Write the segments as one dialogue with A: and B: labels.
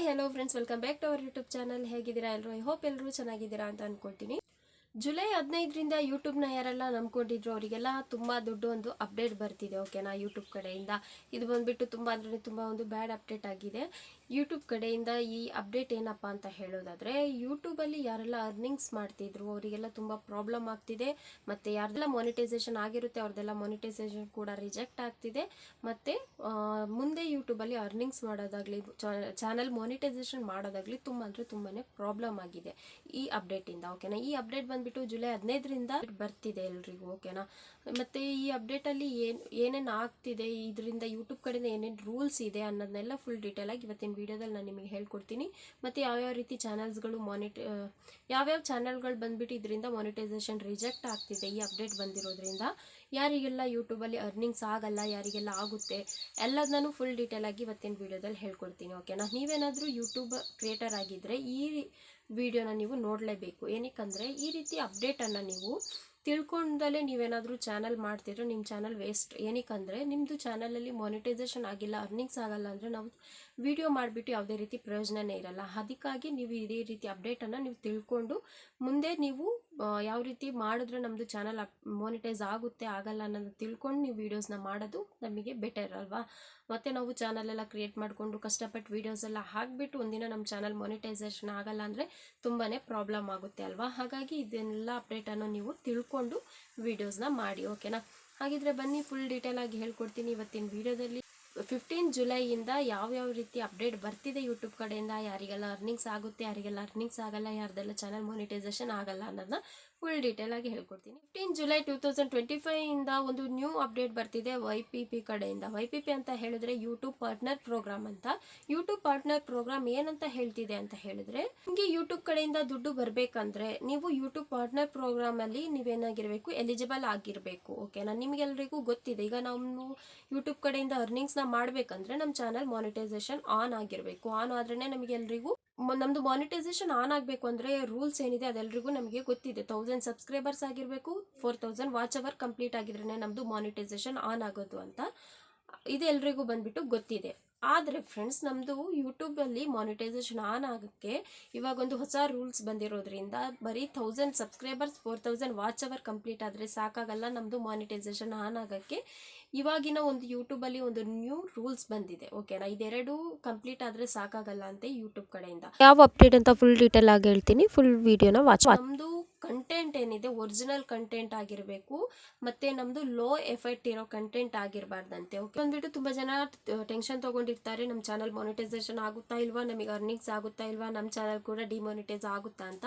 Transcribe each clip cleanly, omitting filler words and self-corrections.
A: Hi hello friends, welcome back to our YouTube channel. ಹೇಗಿದ್ದೀರಾ ಎಲ್ಲರೂ? I hope ಎಲ್ಲರೂ ಚೆನ್ನಾಗಿದ್ದೀರಾ ಅಂತ ಅನ್ಕೊಳ್ತೀನಿ. ಜುಲೈ 15ರಿಂದ ಯೂಟ್ಯೂಬ್ನ ಯಾರೆಲ್ಲ ನಂಬ್ಕೊಂಡಿದ್ರು ಅವರಿಗೆಲ್ಲ ತುಂಬ ದೊಡ್ಡ ಒಂದು ಅಪ್ಡೇಟ್ ಬರ್ತಿದೆ. ಓಕೆನಾ, ಯೂಟ್ಯೂಬ್ ಕಡೆಯಿಂದ ಇದು ಬಂದುಬಿಟ್ಟು ತುಂಬ ಅಂದರೆ ತುಂಬ ಒಂದು ಬ್ಯಾಡ್ ಅಪ್ಡೇಟ್ ಆಗಿದೆ. ಯೂಟ್ಯೂಬ್ ಕಡೆಯಿಂದ ಈ ಅಪ್ಡೇಟ್ ಏನಪ್ಪ ಅಂತ ಹೇಳೋದಾದರೆ, ಯೂಟ್ಯೂಬಲ್ಲಿ ಯಾರೆಲ್ಲ ಅರ್ನಿಂಗ್ಸ್ ಮಾಡ್ತಿದ್ರು ಅವರಿಗೆಲ್ಲ ತುಂಬ ಪ್ರಾಬ್ಲಮ್ ಆಗ್ತಿದೆ. ಮತ್ತು ಯಾರ್ದೆಲ್ಲ ಮಾನಿಟೈಸೇಷನ್ ಆಗಿರುತ್ತೆ ಅವ್ರದ್ದೆಲ್ಲ ಮಾನಿಟೈಸೇಷನ್ ಕೂಡ ರಿಜೆಕ್ಟ್ ಆಗ್ತಿದೆ. ಮತ್ತು ಮುಂದೆ ಯೂಟ್ಯೂಬಲ್ಲಿ ಅರ್ನಿಂಗ್ಸ್ ಮಾಡೋದಾಗಲಿ, ಚಾನಲ್ ಮಾನಿಟೈಸೇಷನ್ ಮಾಡೋದಾಗಲಿ ತುಂಬ ಅಂದರೆ ತುಂಬಾ ಪ್ರಾಬ್ಲಮ್ ಆಗಿದೆ ಈ ಅಪ್ಡೇಟಿಂದ. ಓಕೆನಾ, ಈ ಅಪ್ಡೇಟ್ ಬಂದ್ಬಿಟ್ಟು ಜುಲೈ 15ರಿಂದ ಬರ್ತಿದೆ ಎಲ್ರಿಗೂ. ಓಕೆನಾ, ಮತ್ತು ಈ ಅಪ್ಡೇಟಲ್ಲಿ ಏನೇನು ಆಗ್ತಿದೆ, ಇದರಿಂದ ಯೂಟ್ಯೂಬ್ ಕಡೆಯಿಂದ ಏನೇನು ರೂಲ್ಸ್ ಇದೆ ಅನ್ನೋದನ್ನೆಲ್ಲ ಫುಲ್ ಡೀಟೇಲ್ ಆಗಿ ಇವತ್ತಿನ ವಿಡಿಯೋದಲ್ಲಿ ನಾನು ನಿಮಗೆ ಹೇಳ್ಕೊಡ್ತೀನಿ. ಮತ್ತು ಯಾವ್ಯಾವ ರೀತಿ ಚಾನಲ್ಸ್ಗಳು ಯಾವ್ಯಾವ ಚಾನಲ್ಗಳು ಬಂದ್ಬಿಟ್ಟು ಇದರಿಂದ ಮಾನಿಟೈಸೇಷನ್ ರಿಜೆಕ್ಟ್ ಆಗ್ತಿದೆ ಈ ಅಪ್ಡೇಟ್ ಬಂದಿರೋದ್ರಿಂದ, ಯಾರಿಗೆಲ್ಲ ಯೂಟ್ಯೂಬಲ್ಲಿ ಅರ್ನಿಂಗ್ಸ್ ಆಗಲ್ಲ, ಯಾರಿಗೆಲ್ಲ ಆಗುತ್ತೆ ಎಲ್ಲದನ್ನೂ ಫುಲ್ ಡೀಟೇಲ್ ಆಗಿ ಇವತ್ತಿನ ವಿಡಿಯೋದಲ್ಲಿ ಹೇಳ್ಕೊಡ್ತೀನಿ. ಓಕೆನಾ, ನೀವೇನಾದರೂ ಯೂಟ್ಯೂಬ್ ಕ್ರಿಯೇಟರ್ ಆಗಿದ್ದರೆ ಈ ವಿಡಿಯೋನ ನೀವು ನೋಡಲೇಬೇಕು. ಏನಕ್ಕಂದರೆ ಈ ರೀತಿ ಅಪ್ಡೇಟನ್ನು ನೀವು ತಿಳ್ಕೊಂಡಲೇ ನೀವೇನಾದರೂ ಚಾನಲ್ ಮಾಡ್ತಿದ್ರೆ ನಿಮ್ಮ ಚಾನಲ್ ವೇಸ್ಟ್. ಏನಕ್ಕಂದರೆ ನಿಮ್ಮದು ಚಾನಲಲ್ಲಿ ಮಾನಿಟೈಸೇಷನ್ ಆಗಿಲ್ಲ, ಅರ್ನಿಂಗ್ಸ್ ಆಗಲ್ಲ ಅಂದರೆ ನಾವು ವಿಡಿಯೋ ಮಾಡಿಬಿಟ್ಟು ಯಾವುದೇ ರೀತಿ ಪ್ರಯೋಜನನೇ ಇರಲ್ಲ. ಅದಕ್ಕಾಗಿ ನೀವು ಇದೇ ರೀತಿ ಅಪ್ಡೇಟನ್ನು ನೀವು ತಿಳ್ಕೊಂಡು ಮುಂದೆ ನೀವು ಯಾವ ರೀತಿ ಮಾಡಿದ್ರೆ ನಮ್ಮದು ಚಾನಲ್ ಮಾನಿಟೈಸ್ ಆಗುತ್ತೆ ಆಗಲ್ಲ ಅನ್ನೋದು ತಿಳ್ಕೊಂಡು ನೀವು ವೀಡಿಯೋಸ್ನ ಮಾಡೋದು ನಮಗೆ ಬೆಟರ್ ಅಲ್ವಾ. ಮತ್ತು ನಾವು ಚಾನಲೆಲ್ಲ ಕ್ರಿಯೇಟ್ ಮಾಡಿಕೊಂಡು ಕಷ್ಟಪಟ್ಟು ವೀಡಿಯೋಸ್ ಎಲ್ಲ ಹಾಕಿಬಿಟ್ಟು ಒಂದಿನ ನಮ್ಮ ಚಾನಲ್ ಮಾನಿಟೈಸೇಷನ್ ಆಗಲ್ಲ ಅಂದರೆ ತುಂಬಾ ಪ್ರಾಬ್ಲಮ್ ಆಗುತ್ತೆ ಅಲ್ವಾ. ಹಾಗಾಗಿ ಇದನ್ನೆಲ್ಲ ಅಪ್ಡೇಟನ್ನು ನೀವು ತಿಳ್ಕೊಂಡು ವೀಡಿಯೋಸ್ನ ಮಾಡಿ. ಓಕೆನಾ, ಹಾಗಿದ್ರೆ ಬನ್ನಿ ಫುಲ್ ಡೀಟೇಲ್ ಆಗಿ ಹೇಳ್ಕೊಡ್ತೀನಿ ಇವತ್ತಿನ ವಿಡಿಯೋದಲ್ಲಿ. 15 ಜುಲೈಯಿಂದ ಯಾವ್ಯಾವ ರೀತಿ ಅಪ್ಡೇಟ್ ಬರ್ತಿದೆ ಯೂಟ್ಯೂಬ್ ಕಡೆಯಿಂದ, ಯಾರಿಗೆಲ್ಲ ಅರ್ನಿಂಗ್ಸ್ ಆಗುತ್ತೆ, ಯಾರಿಗೆಲ್ಲ ಅರ್ನಿಂಗ್ಸ್ ಆಗಲ್ಲ, ಯಾರ್ದೆಲ್ಲ ಚಾನಲ್ ಮಾನಿಟೈಸೇಷನ್ ಆಗಲ್ಲ ಅನ್ನೋದನ್ನ ಫುಲ್ ಡೀಟೇಲ್ ಆಗಿ ಹೇಳ್ಕೊಡ್ತೀನಿ. 15 ಜುಲೈ 2025 ಇಂದ ಒಂದು ನ್ಯೂ ಅಪ್ಡೇಟ್ ಬರ್ತಿದೆ YPP ಕಡೆಯಿಂದ. YPP ಅಂತ ಹೇಳಿದ್ರೆ ಯೂಟ್ಯೂಬ್ ಪಾರ್ಟ್ನರ್ ಪ್ರೋಗ್ರಾಮ್ ಅಂತ. ಯೂಟ್ಯೂಬ್ ಪಾರ್ಟ್ನರ್ ಪ್ರೋಗ್ರಾಮ್ ಏನಂತ ಹೇಳ್ತಿದೆ ಅಂತ ಹೇಳಿದ್ರೆ, ನಿಮಗೆ ಯೂಟ್ಯೂಬ್ ಕಡೆಯಿಂದ ದುಡ್ಡು ಬರಬೇಕಂದ್ರೆ ನೀವು ಯೂಟ್ಯೂಬ್ ಪಾರ್ಟ್ನರ್ ಪ್ರೋಗ್ರಾಮ್ ಅಲ್ಲಿ ನೀವೇನಾಗಿರ್ಬೇಕು, ಎಲಿಜಿಬಲ್ ಆಗಿರಬೇಕು. ಓಕೆನಾ, ನಿಮ್ಗೆಲ್ರಿಗೂ ಗೊತ್ತಿದೆ, ಈಗ ನಾವು ಯೂಟ್ಯೂಬ್ ಕಡೆಯಿಂದ ಅರ್ನಿಂಗ್ಸ್ ಮಾಡಬೇಕಂದ್ರೆ ನಮ್ಮ ಚಾನಲ್ ಮಾನಿಟೈಸೇಷನ್ ಆನ್ ಆಗಿರಬೇಕು. ಆನ್ ಆದ್ರೇ ನಮಗೆಲ್ರಿಗೂ ನಮ್ದು ಮಾನಿಟೈಸೇಷನ್ ಆನ್ ಆಗಬೇಕು ಅಂದರೆ ರೂಲ್ಸ್ ಏನಿದೆ ಅದೆಲ್ಲರಿಗೂ ನಮಗೆ ಗೊತ್ತಿದೆ. 1000 ಸಬ್ಸ್ಕ್ರೈಬರ್ಸ್ ಆಗಿರಬೇಕು, 4000 ವಾಚ್ ಅವರ್ ಕಂಪ್ಲೀಟ್ ಆಗಿದ್ರೇ ನಮ್ಮದು ಮಾನಿಟೈಸೇಷನ್ ಆನ್ ಆಗೋದು ಅಂತ. ಇದು ಎಲ್ರಿಗೂ ಬಂದ್ಬಿಟ್ಟು ಗೊತ್ತಿದೆ. ಆದರೆ ಫ್ರೆಂಡ್ಸ್, ನಮ್ಮದು ಯೂಟ್ಯೂಬಲ್ಲಿ ಮಾನಿಟೈಸೇಷನ್ ಆನ್ ಆಗೋಕ್ಕೆ ಇವಾಗ ಒಂದು ಹೊಸ ರೂಲ್ಸ್ ಬಂದಿರೋದ್ರಿಂದ ಬರೀ 1000 ಸಬ್ಸ್ಕ್ರೈಬರ್ಸ್ 4000 ವಾಚ್ ಅವರ್ ಕಂಪ್ಲೀಟ್ ಆದರೆ ಸಾಕಾಗಲ್ಲ ನಮ್ಮದು ಮಾನಿಟೈಸೇಷನ್ ಆನ್ ಆಗೋಕ್ಕೆ. ಇವಾಗಿನ ಒಂದು ಯೂಟ್ಯೂಬಲ್ಲಿ ಒಂದು ನ್ಯೂ ರೂಲ್ಸ್ ಬಂದಿದೆ. ಓಕೆನಾ, ಇದೆರಡು ಕಂಪ್ಲೀಟ್ ಆದರೆ ಸಾಕಾಗಲ್ಲ ಅಂತ ಯೂಟ್ಯೂಬ್ ಕಡೆಯಿಂದ. ಯಾವ ಅಪ್ಡೇಟ್ ಅಂತ ಫುಲ್ ಡೀಟೇಲ್ ಆಗಿ ಹೇಳ್ತೀನಿ, ಫುಲ್ ವಿಡಿಯೋನ ವಾಚ್. ನಮ್ಮದು ಕಂಟೆಂಟ್ ಏನಿದೆ ಒರಿಜಿನಲ್ ಕಂಟೆಂಟ್ ಆಗಿರಬೇಕು, ಮತ್ತು ನಮ್ಮದು ಲೋ ಎಫೆಕ್ಟ್ ಇರೋ ಕಂಟೆಂಟ್ ಆಗಿರಬಾರ್ದಂತೆ. ಓಕೆ, ಬಂದ್ಬಿಟ್ಟು ತುಂಬ ಜನ ಟೆನ್ಷನ್ ತೊಗೊಂಡಿರ್ತಾರೆ, ನಮ್ಮ ಚಾನಲ್ ಮಾನಿಟೈಸೇಷನ್ ಆಗುತ್ತಾ ಇಲ್ವಾ, ನಮಗೆ ಅರ್ನಿಂಗ್ಸ್ ಆಗುತ್ತಾ ಇಲ್ವಾ, ನಮ್ಮ ಚಾನಲ್ ಕೂಡ ಡಿಮಾನಿಟೈಸ್ ಆಗುತ್ತಾ ಅಂತ.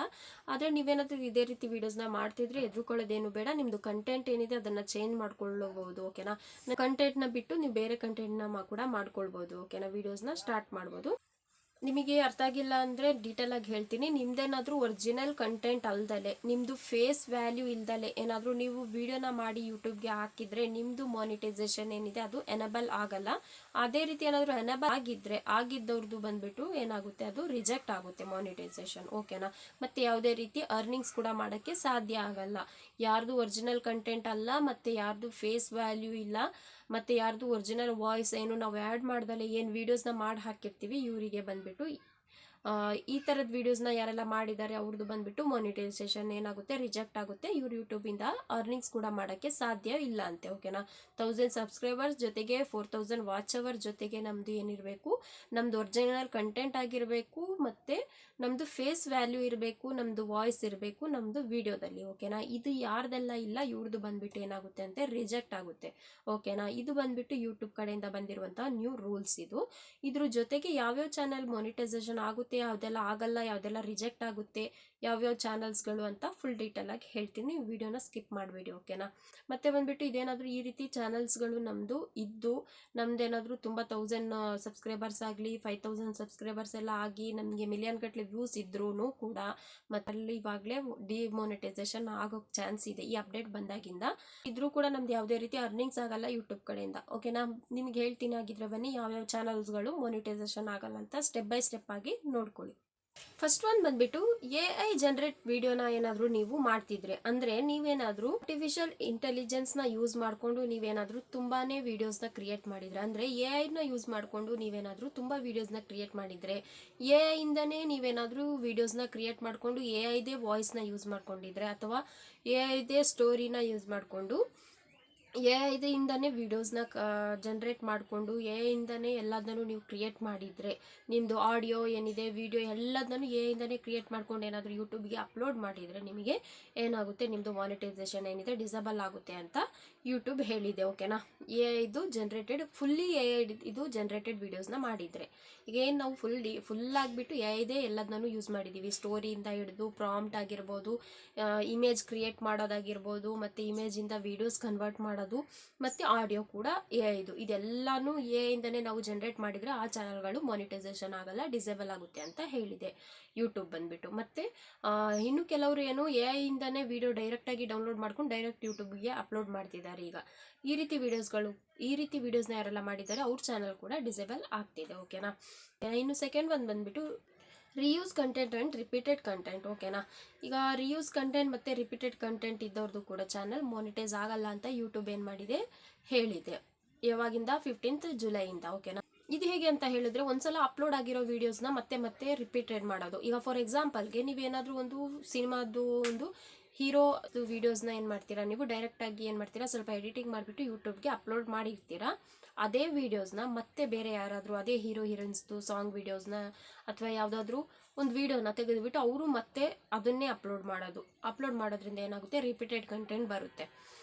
A: ಆದರೆ ನೀವೇನಾದರೂ ಇದೇ ರೀತಿ ವೀಡಿಯೋಸ್ನ ಮಾಡ್ತಿದ್ರೆ ಎದುರ್ಕೊಳ್ಳೋದೇನು ಬೇಡ, ನಿಮ್ಮದು ಕಂಟೆಂಟ್ ಏನಿದೆ ಅದನ್ನು ಚೇಂಜ್ ಮಾಡ್ಕೊಳ್ಳಬಹುದು. ಓಕೆನಾ, ಕಂಟೆಂಟ್ನ ಬಿಟ್ಟು ನೀವು ಬೇರೆ ಕಂಟೆಂಟ್ನ ಕೂಡ ಮಾಡ್ಕೊಳ್ಬೋದು. ಓಕೆನಾ, ವೀಡಿಯೋಸ್ನ ಸ್ಟಾರ್ಟ್ ಮಾಡ್ಬೋದು. ನಿಮಗೆ ಅರ್ಥ ಆಗಿಲ್ಲ ಅಂದರೆ ಡೀಟೇಲ್ ಆಗಿ ಹೇಳ್ತೀನಿ. ನಿಮ್ದೇನಾದರೂ ಒರಿಜಿನಲ್ ಕಂಟೆಂಟ್ ಅಲ್ದಲೆ, ನಿಮ್ಮದು ಫೇಸ್ ವ್ಯಾಲ್ಯೂ ಇಲ್ದಲೆ ಏನಾದರೂ ನೀವು ವಿಡಿಯೋನ ಮಾಡಿ ಯೂಟ್ಯೂಬ್ಗೆ ಹಾಕಿದರೆ ನಿಮ್ಮದು ಮಾನಿಟೈಸೇಷನ್ ಏನಿದೆ ಅದು ಎನೇಬಲ್ ಆಗಲ್ಲ. ಅದೇ ರೀತಿ ಏನಾದರೂ ಎನೇಬಲ್ ಆಗಿದ್ದವ್ರದ್ದು ಬಂದ್ಬಿಟ್ಟು ಏನಾಗುತ್ತೆ, ಅದು ರಿಜೆಕ್ಟ್ ಆಗುತ್ತೆ ಮಾನಿಟೈಸೇಷನ್. ಓಕೆನಾ, ಮತ್ತು ಯಾವುದೇ ರೀತಿ ಅರ್ನಿಂಗ್ಸ್ ಕೂಡ ಮಾಡೋಕ್ಕೆ ಸಾಧ್ಯ ಆಗಲ್ಲ. ಯಾರ್ದು ಒರಿಜಿನಲ್ ಕಂಟೆಂಟ್ ಅಲ್ಲ, ಮತ್ತು ಯಾರ್ದು ಫೇಸ್ ವ್ಯಾಲ್ಯೂ ಇಲ್ಲ, ಮತ್ತು ಯಾರ್ದು ಒರಿಜಿನಲ್ ವಾಯ್ಸ್ ಏನು ನಾವು ಆ್ಯಡ್ ಮಾಡ್ದಲೆ ಏನು ವೀಡಿಯೋಸ್ನ ಮಾಡಿ ಹಾಕಿರ್ತೀವಿ ಇವರಿಗೆ ಬಂದ್ಬಿಟ್ಟು ಈ ಥರದ ವೀಡಿಯೋಸ್ನ ಯಾರೆಲ್ಲ ಮಾಡಿದ್ದಾರೆ ಅವ್ರದ್ದು ಬಂದ್ಬಿಟ್ಟು ಮಾನಿಟೈಸೇಷನ್ ಏನಾಗುತ್ತೆ, ರಿಜೆಕ್ಟ್ ಆಗುತ್ತೆ. ಇವ್ರು ಯೂಟ್ಯೂಬಿಂದ ಅರ್ನಿಂಗ್ಸ್ ಕೂಡ ಮಾಡೋಕ್ಕೆ ಸಾಧ್ಯ ಇಲ್ಲ ಅಂತೆ. ಓಕೆನಾ, 1000 ಸಬ್ಸ್ಕ್ರೈಬರ್ಸ್ ಜೊತೆಗೆ 4000 ವಾಚ್ ಅವರ್ ಜೊತೆಗೆ ನಮ್ಮದು ಏನಿರಬೇಕು, ನಮ್ಮದು ಒರಿಜಿನಲ್ ಕಂಟೆಂಟ್ ಆಗಿರಬೇಕು, ಮತ್ತು ನಮ್ಮದು ಫೇಸ್ ವ್ಯಾಲ್ಯೂ ಇರಬೇಕು, ನಮ್ಮದು ವಾಯ್ಸ್ ಇರಬೇಕು ನಮ್ಮದು ವಿಡಿಯೋದಲ್ಲಿ. ಓಕೆನಾ, ಇದು ಯಾರ್ದೆಲ್ಲ ಇಲ್ಲ ಇವ್ರದ್ದು ಬಂದ್ಬಿಟ್ಟು ಏನಾಗುತ್ತೆ ಅಂತ ರಿಜೆಕ್ಟ್ ಆಗುತ್ತೆ. ಓಕೆನಾ, ಇದು ಬಂದ್ಬಿಟ್ಟು ಯೂಟ್ಯೂಬ್ ಕಡೆಯಿಂದ ಬಂದಿರುವಂತಹ ನ್ಯೂ ರೂಲ್ಸ್ ಇದು. ಇದ್ರ ಜೊತೆಗೆ ಯಾವ್ಯಾವ ಚಾನಲ್ ಮಾನಿಟೈಸೇಷನ್ ಆಗುತ್ತೆ, ಯಾವುದೆಲ್ಲ ಆಗಲ್ಲ, ಯಾವುದೆಲ್ಲ ರಿಜೆಕ್ಟ್ ಆಗುತ್ತೆ, ಯಾವ್ಯಾವ ಚಾನಲ್ಸ್ಗಳು ಅಂತ ಫುಲ್ ಡೀಟೇಲ್ ಆಗಿ ಹೇಳ್ತೀನಿ. ವಿಡಿಯೋನ ಸ್ಕಿಪ್ ಮಾಡಬೇಡಿ. ಓಕೆನಾ, ಮತ್ತೆ ಬಂದ್ಬಿಟ್ಟು ಇದೇನಾದರೂ ಈ ರೀತಿ ಚಾನಲ್ಸ್ಗಳು ನಮ್ಮದು ಇದ್ದು ನಮ್ದೇನಾದರೂ ತುಂಬ 1000 ಸಬ್ಸ್ಕ್ರೈಬರ್ಸ್ ಆಗಲಿ 5000 ಸಬ್ಸ್ಕ್ರೈಬರ್ಸ್ ಎಲ್ಲ ಆಗಿ ನಮಗೆ ಮಿಲಿಯನ್ ಗಟ್ಟಲೆ ವ್ಯೂಸ್ ಇದ್ರೂ ಕೂಡ ಮತ್ತೆ ಅಲ್ಲಿ ಇವಾಗಲೇ ಡಿಮಾನಿಟೈಸೇಷನ್ ಆಗೋಕ್ಕೆ ಚಾನ್ಸ್ ಇದೆ ಈ ಅಪ್ಡೇಟ್ ಬಂದಾಗಿಂದ. ಇದ್ರೂ ಕೂಡ ನಮ್ದು ಯಾವುದೇ ರೀತಿ ಅರ್ನಿಂಗ್ಸ್ ಆಗಲ್ಲ ಯೂಟ್ಯೂಬ್ ಕಡೆಯಿಂದ. ಓಕೆನಾ, ನಿಮ್ಗೆ ಹೇಳ್ತೀನಿ. ಆಗಿದ್ರೆ ಬನ್ನಿ ಯಾವ್ಯಾವ ಚಾನಲ್ಸ್ಗಳು ಮಾನಿಟೈಸೇಷನ್ ಆಗಲ್ಲ ಅಂತ ಸ್ಟೆಪ್ ಬೈ ಸ್ಟೆಪ್ ಆಗಿ ನೋಡ್ಕೊಳ್ಳಿ. ಫಸ್ಟ್ ಒನ್ ಬಂದ್ಬಿಟ್ಟು AI ಜನರೇಟ್ ವಿಡಿಯೋನ ಏನಾದರೂ ನೀವು ಮಾಡ್ತಿದ್ರೆ ಅಂದರೆ ನೀವೇನಾದರೂ ಆರ್ಟಿಫಿಷಿಯಲ್ ಇಂಟೆಲಿಜೆನ್ಸ್ನ ಯೂಸ್ ಮಾಡಿಕೊಂಡು ನೀವೇನಾದರೂ ತುಂಬಾ ವೀಡಿಯೋಸ್ನ ಕ್ರಿಯೇಟ್ ಮಾಡಿದ್ರೆ, ಅಂದರೆ AI ಯೂಸ್ ಮಾಡಿಕೊಂಡು ನೀವೇನಾದರೂ ತುಂಬ ವೀಡಿಯೋಸ್ನ ಕ್ರಿಯೇಟ್ ಮಾಡಿದರೆ, AI ಇಂದನೇ ನೀವೇನಾದರೂ ವೀಡಿಯೋಸ್ನ ಕ್ರಿಯೇಟ್ ಮಾಡಿಕೊಂಡು AI ವಾಯ್ಸ್ನ ಯೂಸ್ ಮಾಡ್ಕೊಂಡಿದ್ರೆ, ಅಥವಾ AI ಸ್ಟೋರಿನ ಯೂಸ್ ಮಾಡಿಕೊಂಡು AI ವೀಡಿಯೋಸ್ನ ಜನ್ರೇಟ್ ಮಾಡಿಕೊಂಡು AI ಎಲ್ಲದನ್ನು ನೀವು ಕ್ರಿಯೇಟ್ ಮಾಡಿದರೆ, ನಿಮ್ಮದು ಆಡಿಯೋ ಏನಿದೆ ವಿಡಿಯೋ ಎಲ್ಲದನ್ನು AI ಕ್ರಿಯೇಟ್ ಮಾಡ್ಕೊಂಡು ಏನಾದರೂ ಯೂಟ್ಯೂಬ್ಗೆ ಅಪ್ಲೋಡ್ ಮಾಡಿದರೆ ನಿಮಗೆ ಏನಾಗುತ್ತೆ, ನಿಮ್ಮದು ಮಾನಿಟೈಸೇಷನ್ ಏನಿದೆ ಡಿಸೇಬಲ್ ಆಗುತ್ತೆ ಅಂತ ಯೂಟ್ಯೂಬ್ ಹೇಳಿದೆ. ಓಕೆನಾ, ಫುಲ್ಲಿ AI ಜನರೇಟೆಡ್ ವೀಡಿಯೋಸ್ನ ಮಾಡಿದರೆ, ಈಗ ಏನು ನಾವು ಫುಲ್ ಆಗಿಬಿಟ್ಟು AI ಎಲ್ಲದನ್ನೂ ಯೂಸ್ ಮಾಡಿದ್ದೀವಿ. ಸ್ಟೋರಿಯಿಂದ ಹಿಡಿದು ಪ್ರಾಂಪ್ಟ್ ಆಗಿರ್ಬೋದು, ಇಮೇಜ್ ಕ್ರಿಯೇಟ್ ಮಾಡೋದಾಗಿರ್ಬೋದು, ಮತ್ತು ಇಮೇಜಿಂದ ವೀಡಿಯೋಸ್ ಕನ್ವರ್ಟ್ ಮಾಡೋದು, ಮತ್ತು ಆಡಿಯೋ ಕೂಡ ಇದೆಲ್ಲನೂ AI ನಾವು ಜನರೇಟ್ ಮಾಡಿದರೆ ಆ ಚಾನಲ್ಗಳು ಮಾನಿಟೈಸೇಷನ್ ಆಗಲ್ಲ, ಡಿಸೇಬಲ್ ಆಗುತ್ತೆ ಅಂತ ಹೇಳಿದೆ ಯೂಟ್ಯೂಬ್ ಬಂದ್ಬಿಟ್ಟು. ಮತ್ತು ಇನ್ನು ಕೆಲವರು ಏನು AI ವಿಡಿಯೋ ಡೈರೆಕ್ಟಾಗಿ ಡೌನ್ಲೋಡ್ ಮಾಡ್ಕೊಂಡು ಡೈರೆಕ್ಟ್ ಯೂಟ್ಯೂಬ್ಗೆ ಅಪ್ಲೋಡ್ ಮಾಡ್ತಿದ್ದಾರೆ. ಈಗ ಈ ರೀತಿ ವೀಡಿಯೋಸ್ನ ಯಾರೆಲ್ಲ ಮಾಡಿದ್ದಾರೆ ಅವ್ರ ಚಾನಲ್ ಕೂಡ ಡಿಸೇಬಲ್ ಆಗ್ತಿದೆ. ಓಕೆನಾ, ಇನ್ನು ಸೆಕೆಂಡ್ ಒಂದು ಬಂದ್ಬಿಟ್ಟು reuse content and repeated content. ಓಕೆನಾ, ಈಗ ರಿಯೂಸ್ ಕಂಟೆಂಟ್ ಮತ್ತು ರಿಪೀಟೆಡ್ ಕಂಟೆಂಟ್ ಇದ್ದವ್ರದ್ದು ಕೂಡ ಚಾನಲ್ ಮಾನಿಟೈಸ್ ಆಗಲ್ಲ ಅಂತ ಯೂಟ್ಯೂಬ್ ಏನು ಮಾಡಿದೆ ಹೇಳಿದೆ. ಯಾವಾಗಿಂದ 15th ಜುಲೈಯಿಂದ. ಓಕೆನಾ, ಇದು ಹೇಗೆ ಅಂತ ಹೇಳಿದ್ರೆ, ಒಂದ್ಸಲ ಅಪ್ಲೋಡ್ ಆಗಿರೋ ವೀಡಿಯೋಸ್ನ ಮತ್ತೆ ರಿಪೀಟೆಡ್ ಮಾಡೋದು. ಈಗ ಫಾರ್ ಎಕ್ಸಾಂಪಲ್ಗೆ ನೀವೇನಾದರೂ ಒಂದು ಸಿನಿಮಾದ್ದು ಒಂದು ಹೀರೋ ವೀಡಿಯೋಸ್ನ ಏನು ಮಾಡ್ತೀರಾ, ನೀವು ಡೈರೆಕ್ಟಾಗಿ ಏನು ಮಾಡ್ತೀರಾ, ಸ್ವಲ್ಪ ಎಡಿಟಿಂಗ್ ಮಾಡಿಬಿಟ್ಟು ಯೂಟ್ಯೂಬ್ಗೆ ಅಪ್ಲೋಡ್ ಮಾಡಿರ್ತೀರಾ. ಅದೇ ವೀಡಿಯೋಸ್ನ ಮತ್ತೆ ಬೇರೆ ಯಾರಾದರೂ ಅದೇ ಹೀರೋಯಿನ್ಸ್ದು ಸಾಂಗ್ ವೀಡಿಯೋಸ್ನ ಅಥವಾ ಯಾವುದಾದ್ರೂ ಒಂದು ವೀಡಿಯೋನ ತೆಗೆದುಬಿಟ್ಟು ಅವರು ಮತ್ತೆ ಅದನ್ನೇ ಅಪ್ಲೋಡ್ ಮಾಡೋದ್ರಿಂದ ಏನಾಗುತ್ತೆ, ರಿಪೀಟೆಡ್ ಕಂಟೆಂಟ್ ಬರುತ್ತೆ.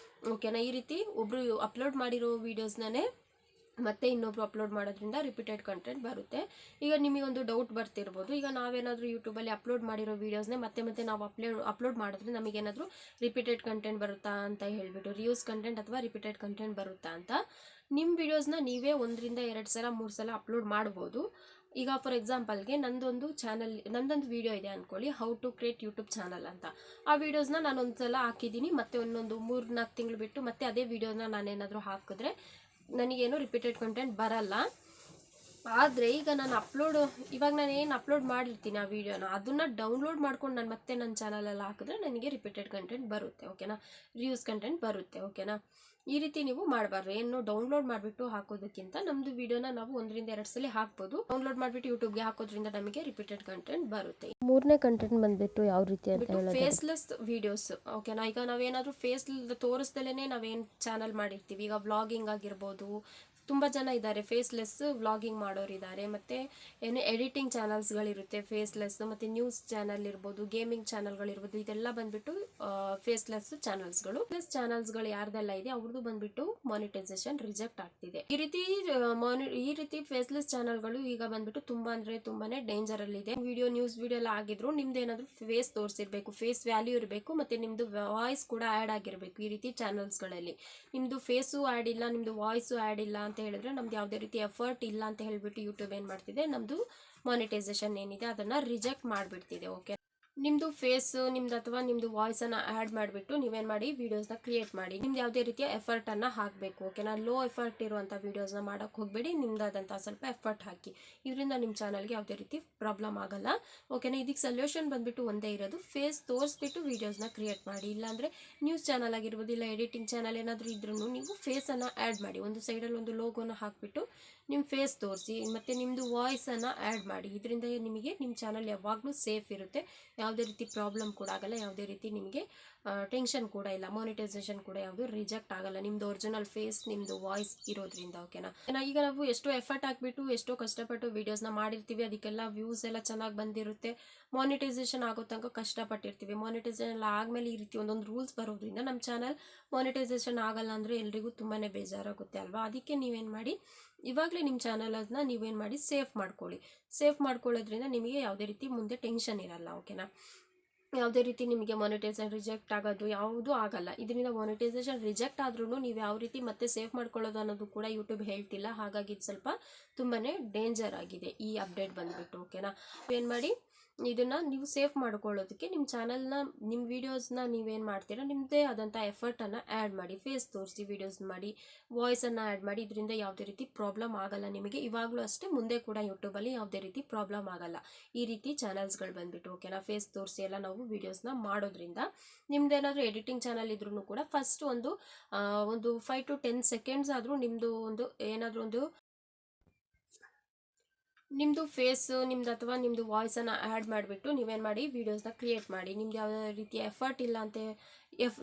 A: ಓಕೆನಾ, ಈ ರೀತಿ ಒಬ್ಬರು ಅಪ್ಲೋಡ್ ಮಾಡಿರೋ ವೀಡಿಯೋಸ್ನೇ ಮತ್ತೆ ಇನ್ನೊಬ್ರು ಅಪ್ಲೋಡ್ ಮಾಡೋದ್ರಿಂದ ರಿಪೀಟೆಡ್ ಕಂಟೆಂಟ್ ಬರುತ್ತೆ. ಈಗ ನಿಮಗೊಂದು ಡೌಟ್ ಬರ್ತಿರ್ಬೋದು, ಈಗ ನಾವೇನಾದರೂ ಯೂಟ್ಯೂಬಲ್ಲಿ ಅಪ್ಲೋಡ್ ಮಾಡಿರೋ ವೀಡಿಯೋಸ್ನೇ ಮತ್ತೆ ನಾವು ಅಪ್ಲೋಡ್ ಮಾಡಿದ್ರೆ ನಮಗೇನಾದರೂ ರಿಪೀಟೆಡ್ ಕಂಟೆಂಟ್ ಬರುತ್ತಾ ಅಂತ ಹೇಳಿಬಿಟ್ಟು, ರಿಯೂಸ್ ಕಂಟೆಂಟ್ ಅಥವಾ ರಿಪೀಟೆಡ್ ಕಂಟೆಂಟ್ ಬರುತ್ತಾ ಅಂತ. ನಿಮ್ಮ ವೀಡಿಯೋಸ್ನ ನೀವೇ 1 ರಿಂದ 2 ಸಲ 3 ಸಲ ಅಪ್ಲೋಡ್ ಮಾಡ್ಬೋದು. ಈಗ ಫಾರ್ ಎಕ್ಸಾಂಪಲ್ಗೆ ನಂದೊಂದು ವೀಡಿಯೋ ಇದೆ ಅಂದ್ಕೊಳ್ಳಿ, how to create YouTube channel ಅಂತ. ಆ ವೀಡಿಯೋಸ್ನ ನಾನು ಒಂದು ಸಲ ಹಾಕಿದ್ದೀನಿ, ಮತ್ತೆ ಇನ್ನೊಂದು 3-4 ತಿಂಗಳು ಬಿಟ್ಟು ಮತ್ತೆ ಅದೇ ವೀಡಿಯೋನ ನಾನೇನಾದರೂ ಹಾಕಿದ್ರೆ ನನಗೇನು ರಿಪೀಟೆಡ್ ಕಂಟೆಂಟ್ ಬರಲ್ಲ. ಆದರೆ ಈಗ ಇವಾಗ ನಾನು ಏನು ಅಪ್ಲೋಡ್ ಮಾಡಿರ್ತೀನಿ ಆ ವಿಡಿಯೋನ, ಅದನ್ನು ಡೌನ್ಲೋಡ್ ಮಾಡ್ಕೊಂಡು ನಾನು ಮತ್ತೆ ನನ್ನ ಚಾನಲಲ್ಲಿ ಹಾಕಿದ್ರೆ ನನಗೆ ರಿಪೀಟೆಡ್ ಕಂಟೆಂಟ್ ಬರುತ್ತೆ. ಓಕೆನಾ, ರಿಯೂಸ್ ಕಂಟೆಂಟ್ ಬರುತ್ತೆ. ಓಕೆನಾ, ಈ ರೀತಿ ನೀವು ಮಾಡಬಾರ್ದು. ಏನು ಡೌನ್ಲೋಡ್ ಮಾಡಿಬಿಟ್ಟು ಹಾಕೋದಕ್ಕಿಂತ ನಮ್ಮದು ವಿಡಿಯೋನ ನಾವು 1 ರಿಂದ 2 ಸಲ ಹಾಕ್ಬೋದು. ಡೌನ್ಲೋಡ್ ಮಾಡಿಬಿಟ್ಟು ಯೂಟ್ಯೂಬ್ಗೆ ಹಾಕೋದ್ರಿಂದ ನಮಗೆ ರಿಪೀಟೆಡ್ ಕಂಟೆಂಟ್ ಬರುತ್ತೆ. ಮೂರನೇ ಕಂಟೆಂಟ್ ಬಂದ್ಬಿಟ್ಟು ಯಾವ ರೀತಿ ಅಂತ ಹೇಳಿದ್ರೆ ಫೇಸ್ಲೆಸ್ ವಿಡಿಯೋಸ್. ಓಕೆನಾ, ಈಗ ನಾವೇನಾದರೂ ಫೇಸ್ ತೋರಿಸ್ದಲೇ ನಾವೇನು ಚಾನಲ್ ಮಾಡಿರ್ತೀವಿ, ಈಗ ವ್ಲಾಗಿಂಗ್ ಆಗಿರ್ಬೋದು, ತುಂಬ ಜನ ಇದ್ದಾರೆ ಫೇಸ್ಲೆಸ್ ವ್ಲಾಗಿಂಗ್ ಮಾಡೋರಿದ್ದಾರೆ, ಮತ್ತು ಏನು ಎಡಿಟಿಂಗ್ ಚಾನಲ್ಸ್ಗಳಿರುತ್ತೆ ಫೇಸ್ಲೆಸ್, ಮತ್ತು ನ್ಯೂಸ್ ಚಾನಲ್ ಇರ್ಬೋದು, ಗೇಮಿಂಗ್ ಚಾನಲ್ಗಳಿರ್ಬೋದು, ಇದೆಲ್ಲ ಬಂದ್ಬಿಟ್ಟು ಫೇಸ್ಲೆಸ್ ಚಾನಲ್ಸ್ಗಳು ಯಾರ್ದೆಲ್ಲ ಇದೆ ಅವ್ರದ್ದು ಬಂದ್ಬಿಟ್ಟು ಮಾನಿಟೈಸೇಷನ್ ರಿಜೆಕ್ಟ್ ಆಗ್ತಿದೆ. ಈ ರೀತಿ ಫೇಸ್ಲೆಸ್ ಚಾನಲ್ಗಳು ಈಗ ಬಂದ್ಬಿಟ್ಟು ತುಂಬಾನೇ ಡೇಂಜರ್ ಅಲ್ಲಿ ಇದೆ. ನ್ಯೂಸ್ ವಿಡಿಯೋ ಎಲ್ಲ ಆಗಿದ್ರು ನಿಮ್ದೇನಾದ್ರೂ ಫೇಸ್ ತೋರಿಸಿರ್ಬೇಕು, ಫೇಸ್ ವ್ಯಾಲ್ಯೂ ಇರಬೇಕು, ಮತ್ತೆ ನಿಮ್ದು ವಾಯ್ಸ್ ಕೂಡ ಆ್ಯಡ್ ಆಗಿರಬೇಕು. ಈ ರೀತಿ ಚಾನಲ್ಸ್ಗಳಲ್ಲಿ ನಿಮ್ದು ಫೇಸು ಆ್ಯಡ್ ಇಲ್ಲ, ನಿಮ್ದು ವಾಯ್ಸು ಆ್ಯಡ್ ಇಲ್ಲ ಅಂತ ಹೇಳಿದ್ರೆ ನಮ್ದು ಯಾವುದೇ ರೀತಿ ಎಫರ್ಟ್ ಇಲ್ಲ ಅಂತ ಹೇಳ್ಬಿಟ್ಟು ಯೂಟ್ಯೂಬ್ ಏನು ಮಾಡ್ತಿದೆ, ನಮ್ಮದು ಮಾನಿಟೈಸೇಷನ್ ಏನಿದೆ ಅದನ್ನು ರಿಜೆಕ್ಟ್ ಮಾಡಿಬಿಡ್ತಿದೆ. ಓಕೆ, ನಿಮ್ಮದು ಫೇಸ್ ಅಥವಾ ನಿಮ್ಮದು ವಾಯ್ಸನ್ನು ಆ್ಯಡ್ ಮಾಡಿಬಿಟ್ಟು ನೀವೇನು ಮಾಡಿ ವೀಡಿಯೋಸ್ನ ಕ್ರಿಯೇಟ್ ಮಾಡಿ. ನಿಮ್ದು ಯಾವುದೇ ರೀತಿಯ ಎಫರ್ಟನ್ನು ಹಾಕಬೇಕು. ಓಕೆನಾ, ಲೋ ಎಫರ್ಟ್ ಇರುವಂಥ ವೀಡಿಯೋಸ್ನ ಮಾಡೋಕ್ಕೆ ಹೋಗಬೇಡಿ, ನಿಮ್ದಾದಂಥ ಸ್ವಲ್ಪ ಎಫರ್ಟ್ ಹಾಕಿ. ಇದರಿಂದ ನಿಮ್ಮ ಚಾನಲ್ಗೆ ಯಾವುದೇ ರೀತಿ ಪ್ರಾಬ್ಲಮ್ ಆಗಲ್ಲ. ಓಕೆನಾ, ಇದಕ್ಕೆ ಸೊಲ್ಯೂಷನ್ ಬಂದುಬಿಟ್ಟು ಒಂದೇ ಇರೋದು, ಫೇಸ್ ತೋರಿಸ್ಬಿಟ್ಟು ವೀಡಿಯೋಸ್ನ ಕ್ರಿಯೇಟ್ ಮಾಡಿ. ಇಲ್ಲಾಂದರೆ ನ್ಯೂಸ್ ಚಾನಲ್ ಆಗಿರ್ಬೋದು, ಇಲ್ಲ ಎಡಿಟಿಂಗ್ ಚಾನಲ್ ಏನಾದರೂ ಇದ್ರೂ ನೀವು ಫೇಸನ್ನು ಆ್ಯಡ್ ಮಾಡಿ. ಒಂದು ಸೈಡಲ್ಲಿ ಒಂದು ಲೋಗೋನ ಹಾಕಿಬಿಟ್ಟು ನಿಮ್ಮ ಫೇಸ್ ತೋರಿಸಿ, ಮತ್ತು ನಿಮ್ಮದು ವಾಯ್ಸನ್ನು ಆ್ಯಡ್ ಮಾಡಿ. ಇದರಿಂದ ನಿಮಗೆ ನಿಮ್ಮ ಚಾನಲ್ ಯಾವಾಗಲೂ ಸೇಫ್ ಇರುತ್ತೆ, ಯಾವುದೇ ರೀತಿ ಪ್ರಾಬ್ಲಮ್ ಕೂಡ ಆಗಲ್ಲ, ಯಾವುದೇ ರೀತಿ ನಿಮಗೆ ಟೆನ್ಷನ್ ಕೂಡ ಇಲ್ಲ, ಮಾನಿಟೈಸೇಷನ್ ಕೂಡ ಯಾವುದು ರಿಜೆಕ್ಟ್ ಆಗಲ್ಲ, ನಿಮ್ಮದು ಒರಿಜಿನಲ್ ಫೇಸ್ ನಿಮ್ಮದು ವಾಯ್ಸ್ ಇರೋದ್ರಿಂದ. ಓಕೆನಾ, ಈಗ ನಾವು ಎಷ್ಟೋ ಎಫರ್ಟ್ ಹಾಕಿಬಿಟ್ಟು ಎಷ್ಟೋ ಕಷ್ಟಪಟ್ಟು ವೀಡಿಯೋಸ್ನ ಮಾಡಿರ್ತೀವಿ, ಅದಕ್ಕೆಲ್ಲ ವ್ಯೂಸ್ ಎಲ್ಲ ಚೆನ್ನಾಗಿ ಬಂದಿರುತ್ತೆ, ಮಾನಿಟೈಸೇಷನ್ ಆಗೋ ತನಕ ಕಷ್ಟಪಟ್ಟಿರ್ತೀವಿ. ಮಾನಿಟೈಸೇಷನ್ ಆದಮೇಲೆ ಈ ರೀತಿ ಒಂದೊಂದು ರೂಲ್ಸ್ ಬರೋದ್ರಿಂದ ನಮ್ಮ ಚಾನಲ್ ಮಾನಿಟೈಸೇಷನ್ ಆಗಲ್ಲ ಅಂದರೆ ಎಲ್ರಿಗೂ ತುಂಬಾ ಬೇಜಾರಾಗುತ್ತೆ ಅಲ್ವಾ. ಅದಕ್ಕೆ ನೀವೇನು ಮಾಡಿ, ಇವಾಗಲೇ ನಿಮ್ಮ ಚಾನಲನ್ನ ನೀವೇನು ಮಾಡಿ ಸೇಫ್ ಮಾಡ್ಕೊಳ್ಳಿ. ಸೇಫ್ ಮಾಡ್ಕೊಳ್ಳೋದ್ರಿಂದ ನಿಮಗೆ ಯಾವುದೇ ರೀತಿ ಮುಂದೆ ಟೆನ್ಷನ್ ಇರಲ್ಲ. ಓಕೆನಾ, ಯಾವುದೇ ರೀತಿ ನಿಮಗೆ ಮಾನಿಟೈಸೇಷನ್ ರಿಜೆಕ್ಟ್ ಆಗೋದು ಯಾವುದೂ ಆಗಲ್ಲ. ಇದರಿಂದ ಮಾನಿಟೈಸೇಷನ್ ರಿಜೆಕ್ಟ್ ಆದ್ರೂ ನೀವು ಯಾವ ರೀತಿ ಮತ್ತೆ ಸೇಫ್ ಮಾಡ್ಕೊಳ್ಳೋದು ಅನ್ನೋದು ಕೂಡ ಯೂಟ್ಯೂಬ್ ಹೇಳ್ತಿಲ್ಲ. ಹಾಗಾಗಿ ಇದು ಸ್ವಲ್ಪ ತುಂಬಾ ಡೇಂಜರ್ ಆಗಿದೆ ಈ ಅಪ್ಡೇಟ್ ಬಂದುಬಿಟ್ಟು. ಓಕೆನಾ, ಏನು ಮಾಡಿ, ಇದನ್ನು ನೀವು ಸೇವ್ ಮಾಡ್ಕೊಳ್ಳೋದಕ್ಕೆ ನಿಮ್ಮ ಚಾನಲ್ನ ನಿಮ್ಮ ವೀಡಿಯೋಸ್ನ ನೀವೇನು ಮಾಡ್ತೀರಾ ನಿಮ್ಮದೇ ಆದಂಥ ಎಫರ್ಟನ್ನು ಆ್ಯಡ್ ಮಾಡಿ, ಫೇಸ್ ತೋರಿಸಿ ವೀಡಿಯೋಸ್ ಮಾಡಿ, ವಾಯ್ಸನ್ನು ಆ್ಯಡ್ ಮಾಡಿ. ಇದರಿಂದ ಯಾವುದೇ ರೀತಿ ಪ್ರಾಬ್ಲಮ್ ಆಗಲ್ಲ ನಿಮಗೆ. ಇವಾಗಲೂ ಅಷ್ಟೇ, ಮುಂದೆ ಕೂಡ ಯೂಟ್ಯೂಬಲ್ಲಿ ಯಾವುದೇ ರೀತಿ ಪ್ರಾಬ್ಲಮ್ ಆಗಲ್ಲ. ಈ ರೀತಿ ಚಾನಲ್ಸ್ಗಳು ಬಂದುಬಿಟ್ಟು ಓಕೆನಾ, ಫೇಸ್ ತೋರಿಸಿ ಎಲ್ಲ ನಾವು ವೀಡಿಯೋಸ್ನ ಮಾಡೋದ್ರಿಂದ ನಿಮ್ದೇನಾದರೂ ಎಡಿಟಿಂಗ್ ಚಾನಲ್ ಇದ್ರೂ ಕೂಡ ಫಸ್ಟ್ ಒಂದು 5 to 10 ಸೆಕೆಂಡ್ಸ್ ಆದರೂ ನಿಮ್ಮದು ಒಂದು ಏನಾದರೂ ಒಂದು ನಿಮ್ಮದು ಫೇಸು ನಿಮ್ದು ಅಥವಾ ನಿಮ್ಮದು ವಾಯ್ಸನ್ನು ಆ್ಯಡ್ ಮಾಡಿಬಿಟ್ಟು ನೀವೇನು ಮಾಡಿ ವೀಡಿಯೋಸ್ನ ಕ್ರಿಯೇಟ್ ಮಾಡಿ. ನಿಮ್ದು ಯಾವುದೇ ರೀತಿಯ ಎಫರ್ಟ್ ಇಲ್ಲ ಅಂತ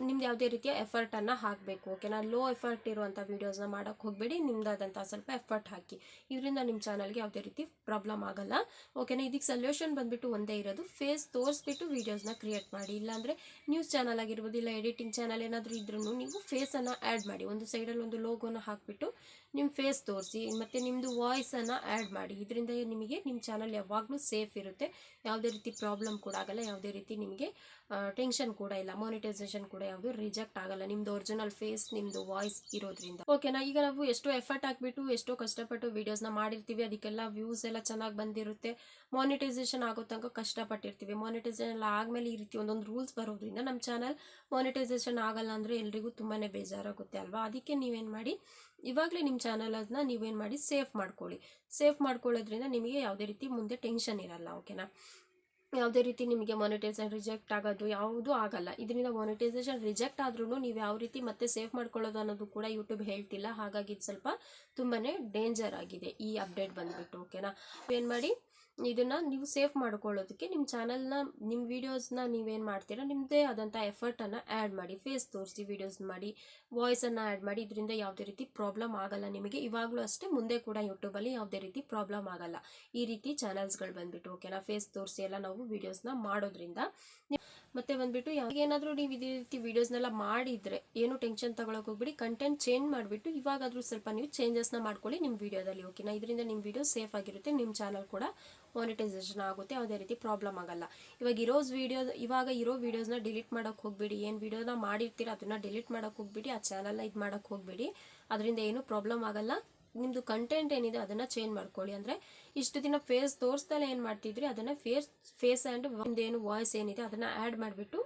A: ನಿಮ್ದು ಯಾವುದೇ ರೀತಿಯ ಎಫರ್ಟನ್ನು ಹಾಕಬೇಕು ಓಕೆನಾ. ಲೋ ಎಫರ್ಟ್ ಇರುವಂಥ ವೀಡಿಯೋಸ್ನ ಮಾಡೋಕ್ಕೆ ಹೋಗಬೇಡಿ, ನಿಮ್ದಾದಂಥ ಸ್ವಲ್ಪ ಎಫರ್ಟ್ ಹಾಕಿ. ಇದರಿಂದ ನಿಮ್ಮ ಚಾನಲ್ಗೆ ಯಾವುದೇ ರೀತಿ ಪ್ರಾಬ್ಲಮ್ ಆಗಲ್ಲ ಓಕೆನಾ. ಇದಕ್ಕೆ ಸೊಲ್ಯೂಷನ್ ಬಂದುಬಿಟ್ಟು ಒಂದೇ ಇರೋದು, ಫೇಸ್ ತೋರಿಸ್ಬಿಟ್ಟು ವೀಡಿಯೋಸ್ನ ಕ್ರಿಯೇಟ್ ಮಾಡಿ. ಇಲ್ಲಾಂದರೆ ನ್ಯೂಸ್ ಚಾನಲ್ ಆಗಿರ್ಬೋದು, ಇಲ್ಲ ಎಡಿಟಿಂಗ್ ಚಾನಲ್ ಏನಾದರೂ ಇದ್ರೂ ನೀವು ಫೇಸನ್ನು ಆ್ಯಡ್ ಮಾಡಿ. ಒಂದು ಸೈಡಲ್ಲಿ ಒಂದು ಲೋಗೋನ ಹಾಕಿಬಿಟ್ಟು ನಿಮ್ಮ ಫೇಸ್ ತೋರಿಸಿ ಮತ್ತು ನಿಮ್ಮದು ವಾಯ್ಸನ್ನು ಆ್ಯಡ್ ಮಾಡಿ. ಇದರಿಂದ ನಿಮಗೆ ನಿಮ್ಮ ಚಾನಲ್ ಯಾವಾಗಲೂ ಸೇಫ್ ಇರುತ್ತೆ, ಯಾವುದೇ ರೀತಿ ಪ್ರಾಬ್ಲಮ್ ಕೂಡ ಆಗಲ್ಲ, ಯಾವುದೇ ರೀತಿ ನಿಮಗೆ ಟೆನ್ಷನ್ ಕೂಡ ಇಲ್ಲ, ಮಾನಿಟೈಸೇಷನ್ ಕೂಡ ಯಾವುದು ರಿಜೆಕ್ಟ್ ಆಗಲ್ಲ, ನಿಮ್ಮದು ಒರಿಜಿನಲ್ ಫೇಸ್ ನಿಮ್ಮದು ವಾಯ್ಸ್ ಇರೋದ್ರಿಂದ ಓಕೆನಾ. ಈಗ ನಾವು ಎಷ್ಟೋ ಎಫರ್ಟ್ ಹಾಕಿಬಿಟ್ಟು ಎಷ್ಟೋ ಕಷ್ಟಪಟ್ಟು ವೀಡಿಯೋಸ್ನ ಮಾಡಿರ್ತೀವಿ, ಅದಕ್ಕೆಲ್ಲ ವ್ಯೂಸ್ ಎಲ್ಲ ಚೆನ್ನಾಗಿ ಬಂದಿರುತ್ತೆ, ಮಾನಿಟೈಸೇಷನ್ ಆಗೋ ತನಕ ಕಷ್ಟಪಟ್ಟಿರ್ತೀವಿ. ಮಾನಿಟೈಸೇಷನ್ ಆದಮೇಲೆ ಈ ರೀತಿ ಒಂದೊಂದು ರೂಲ್ಸ್ ಬರೋದ್ರಿಂದ ನಮ್ಮ ಚಾನಲ್ ಮಾನಿಟೈಸೇಷನ್ ಆಗಲ್ಲ ಅಂದರೆ ಎಲ್ರಿಗೂ ತುಂಬಾ ಬೇಜಾರಾಗುತ್ತೆ ಅಲ್ವಾ. ಅದಕ್ಕೆ ನೀವೇನು ಮಾಡಿ, ಇವಾಗಲೇ ನಿಮ್ಮ ಚಾನಲನ್ನು ನೀವೇನು ಮಾಡಿ ಸೇಫ್ ಮಾಡ್ಕೊಳ್ಳಿ. ಸೇಫ್ ಮಾಡ್ಕೊಳ್ಳೋದ್ರಿಂದ ನಿಮಗೆ ಯಾವುದೇ ರೀತಿ ಮುಂದೆ ಟೆನ್ಷನ್ ಇರಲ್ಲ ಓಕೆನಾ. ಯಾವುದೇ ರೀತಿ ನಿಮಗೆ ಮಾನಿಟೈಸೇಷನ್ ರಿಜೆಕ್ಟ್ ಆಗೋದು ಯಾವುದೂ ಆಗಲ್ಲ. ಇದರಿಂದ ಮಾನಿಟೈಸೇಷನ್ ರಿಜೆಕ್ಟ್ ಆದ್ರೂ ನೀವು ಯಾವ ರೀತಿ ಮತ್ತೆ ಸೇವ್ ಮಾಡ್ಕೊಳ್ಳೋದು ಅನ್ನೋದು ಕೂಡ ಯೂಟ್ಯೂಬ್ ಹೇಳ್ತಿಲ್ಲ. ಹಾಗಾಗಿ ಇದು ಸ್ವಲ್ಪ ತುಂಬಾ ಡೇಂಜರ್ ಆಗಿದೆ ಈ ಅಪ್ಡೇಟ್ ಬಂದುಬಿಟ್ಟು ಓಕೆನಾ. ಏನು ಮಾಡಿ, ಇದನ್ನು ನೀವು ಸೇವ್ ಮಾಡ್ಕೊಳ್ಳೋದಕ್ಕೆ ನಿಮ್ಮ ಚಾನಲ್ನ ನಿಮ್ಮ ವೀಡಿಯೋಸ್ನ ನೀವೇನು ಮಾಡ್ತೀರಾ ನಿಮ್ಮದೇ ಆದಂಥ ಎಫರ್ಟನ್ನು ಆ್ಯಡ್ ಮಾಡಿ, ಫೇಸ್ ತೋರಿಸಿ ವೀಡಿಯೋಸ್ ಮಾಡಿ, ವಾಯ್ಸನ್ನು ಆ್ಯಡ್ ಮಾಡಿ. ಇದರಿಂದ ಯಾವುದೇ ರೀತಿ ಪ್ರಾಬ್ಲಮ್ ಆಗಲ್ಲ ನಿಮಗೆ. ಇವಾಗಲೂ ಅಷ್ಟೇ, ಮುಂದೆ ಕೂಡ ಯೂಟ್ಯೂಬಲ್ಲಿ ಯಾವುದೇ ರೀತಿ ಪ್ರಾಬ್ಲಮ್ ಆಗಲ್ಲ. ಈ ರೀತಿ ಚಾನಲ್ಸ್ಗಳು ಬಂದುಬಿಟ್ಟು ಓಕೆನಾ, ಫೇಸ್ ತೋರಿಸಿ ಎಲ್ಲ ನಾವು ವೀಡಿಯೋಸ್ನ ಮಾಡೋದ್ರಿಂದ. ಮತ್ತೆ ಬಂದುಬಿಟ್ಟು ಏನಾದರೂ ನೀವು ಇದೇ ರೀತಿ ವೀಡಿಯೋಸ್ನೆಲ್ಲ ಮಾಡಿದರೆ ಏನು ಟೆನ್ಷನ್ ತಗೊಳಕ್ಕೆ ಹೋಗ್ಬಿಡಿ, ಕಂಟೆಂಟ್ ಚೇಂಜ್ ಮಾಡಿಬಿಟ್ಟು ಇವಾಗಾದರೂ ಸ್ವಲ್ಪ ನೀವು ಚೇಂಜಸ್ನ ಮಾಡ್ಕೊಳ್ಳಿ ನಿಮ್ಮ ವೀಡಿಯೋದಲ್ಲಿ ಓಕೆನಾ. ಇದರಿಂದ ನಿಮ್ಮ ವೀಡಿಯೋ ಸೇಫ್ ಆಗಿರುತ್ತೆ, ನಿಮ್ಮ ಚಾನಲ್ ಕೂಡ ಮಾನಿಟೈಸೇಷನ್ ಆಗುತ್ತೆ, ಯಾವುದೇ ರೀತಿ ಪ್ರಾಬ್ಲಮ್ ಆಗಲ್ಲ. ಇವಾಗ ಇರೋ ವೀಡಿಯೋಸ್ನ ಡಿಲೀಟ್ ಮಾಡೋಕ್ಕೆ ಹೋಗಬೇಡಿ. ಏನು ವೀಡಿಯೋನ ಮಾಡಿರ್ತೀರ ಅದನ್ನು ಡಿಲೀಟ್ ಮಾಡೋಕ್ಕೆ ಹೋಗ್ಬಿಡಿ, ಆ ಚಾನಲ್ನ ಇದು ಮಾಡೋಕ್ಕೆ ಹೋಗಬೇಡಿ. ಅದರಿಂದ ಏನೂ ಪ್ರಾಬ್ಲಮ್ ಆಗಲ್ಲ. ನಿಮ್ಮದು ಕಂಟೆಂಟ್ ಏನಿದೆ ಅದನ್ನು ಚೇಂಜ್ ಮಾಡ್ಕೊಳ್ಳಿ. ಅಂದರೆ ಇಷ್ಟು ದಿನ ಫೇಸ್ ತೋರಿಸ್ದಲ್ಲೇ ಏನು ಮಾಡ್ತಿದ್ರಿ ಅದನ್ನು ಫೇಸ್ ಆ್ಯಂಡ್ ನಿಮ್ಮದೇನು ವಾಯ್ಸ್ ಏನಿದೆ ಅದನ್ನು ಆ್ಯಡ್ ಮಾಡಿಬಿಟ್ಟು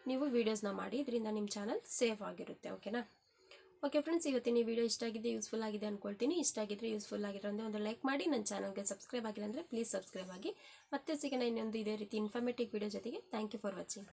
A: ನೀವು ವೀಡಿಯೋಸ್ನ ಮಾಡಿ. ಇದರಿಂದ ನಿಮ್ಮ ಚಾನಲ್ ಸೇಫ್ ಆಗಿರುತ್ತೆ ಓಕೆನಾ. ಓಕೆ ಫ್ರೆಂಡ್ಸ್, ಇವತ್ತಿನ ಈ ವಿಡಿಯೋ ಇಷ್ಟ ಆಗಿದೆ, ಯೂಸ್ಫುಲ್ ಆಗಿದೆ ಅಂದ್ಕೊಳ್ತೀನಿ. ಇಷ್ಟ ಆಗಿದ್ರೆ ಯೂಸ್ಫುಲ್ ಆಗಿರೋ ಅಂದರೆ ಒಂದು ಲೈಕ್ ಮಾಡಿ, ನನ್ನ ಚಾನಲ್ಗೆ ಸಬ್ಸ್ಕ್ರೈಬ್ ಆಗಿಲ್ಲ ಅಂದರೆ ಪ್ಲೀಸ್ ಸಬ್ಸ್ಕ್ರೈಬ್ ಆಗಿ. ಮತ್ತೆ ಸಿಗೋಣ ಇನ್ನೊಂದು ಇದೇ ರೀತಿ ಇನ್ಫಾರ್ಮೇಟಿವ್ ವಿಡಿಯೋ ಜೊತೆಗೆ. Thank you for watching.